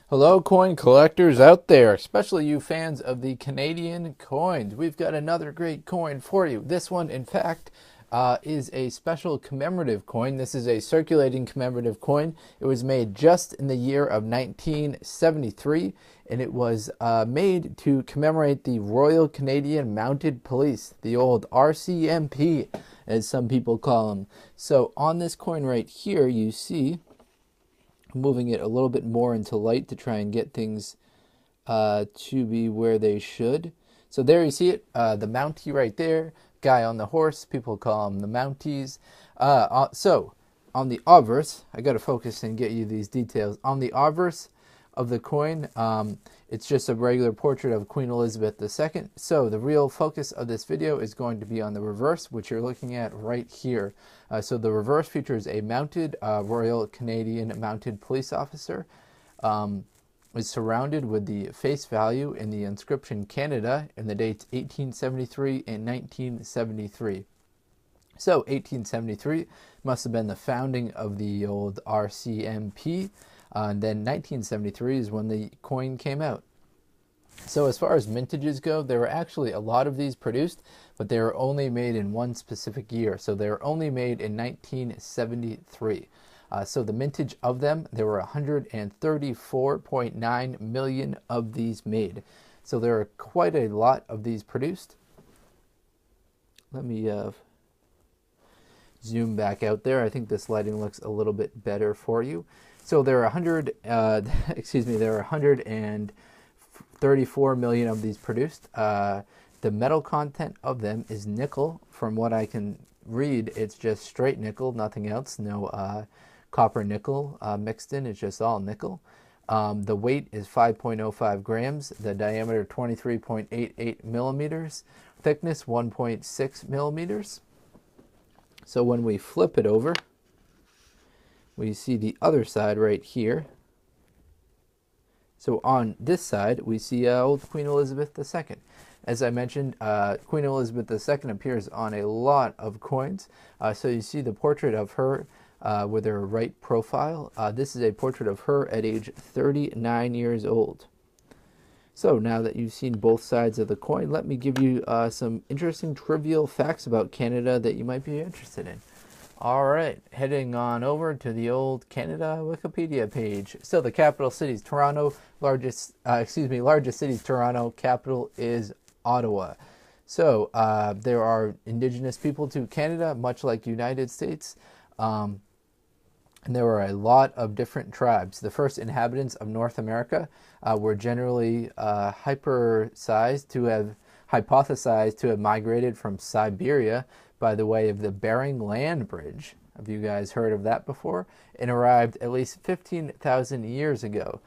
Hello, coin collectors out there, especially you fans of the Canadian coins. We've got another great coin for you. This one, in fact, is a special commemorative coin. This is a circulating commemorative coin. It was made just in the year of 1973, and it was made to commemorate the Royal Canadian Mounted Police, the old RCMP, as some people call them. So on this coin right here, you see, moving it a little bit more into light to try and get things to be where they should. So there you see it, the Mountie right there, guy on the horse, people call him the Mounties. So on the Obverse, I got to focus and get you these details. On the Obverse of the coin, it's just a regular portrait of Queen Elizabeth II. So the real focus of this video is going to be on the reverse, which you're looking at right here. So the reverse features a mounted Royal Canadian Mounted Police officer. Is surrounded with the face value in the inscription Canada and the dates 1873 and 1973. So 1873 must have been the founding of the old RCMP. And then 1973 is when the coin came out. So as far as mintages go, there were actually a lot of these produced, but they were only made in one specific year. So they were only made in 1973. So the mintage of them, there were 134.9 million of these made. So there are quite a lot of these produced. Let me zoom back out there. I think this lighting looks a little bit better for you. So there are there are 134 million of these produced. The metal content of them is nickel. From what I can read, it's just straight nickel, nothing else. No copper nickel mixed in. It's just all nickel. The weight is 5.05 grams. The diameter 23.88 millimeters. Thickness 1.6 millimeters. So when we flip it over, we see the other side right here. So on this side, we see old Queen Elizabeth II. As I mentioned, Queen Elizabeth II appears on a lot of coins. So you see the portrait of her with her right profile. This is a portrait of her at age 39 years old. So now that you've seen both sides of the coin, let me give you some interesting trivial facts about Canada that you might be interested in. All right, heading on over to the old Canada Wikipedia page. So the capital city is Toronto. Largest city is Toronto. Capital is Ottawa. So there are indigenous people to Canada, much like United States. And there were a lot of different tribes. The first inhabitants of North America were generally hypothesized to have migrated from Siberia by the way of the Bering Land Bridge. Have you guys heard of that before? And arrived at least 15,000 years ago.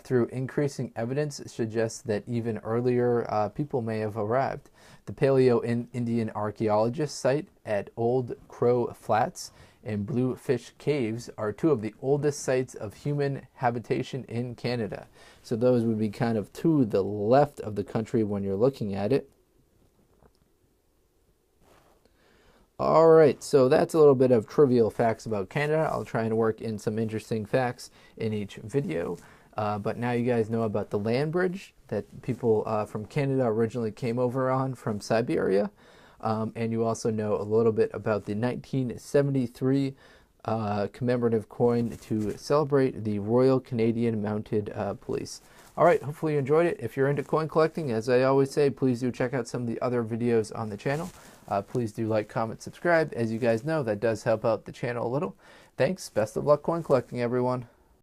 Through increasing evidence suggests that even earlier people may have arrived. The Paleo-Indian archaeologists site at Old Crow Flats and Bluefish Caves are two of the oldest sites of human habitation in Canada. So those would be kind of to the left of the country when you're looking at it. All right, so that's a little bit of trivial facts about Canada. I'll try and work in some interesting facts in each video. But now you guys know about the land bridge that people from Canada originally came over on from Siberia. And you also know a little bit about the 1973 commemorative coin to celebrate the Royal Canadian Mounted Police. All right, hopefully you enjoyed it. If you're into coin collecting, as I always say, please do check out some of the other videos on the channel. Please do like, comment, subscribe. As you guys know, that does help out the channel a little. Thanks. Best of luck coin collecting, everyone.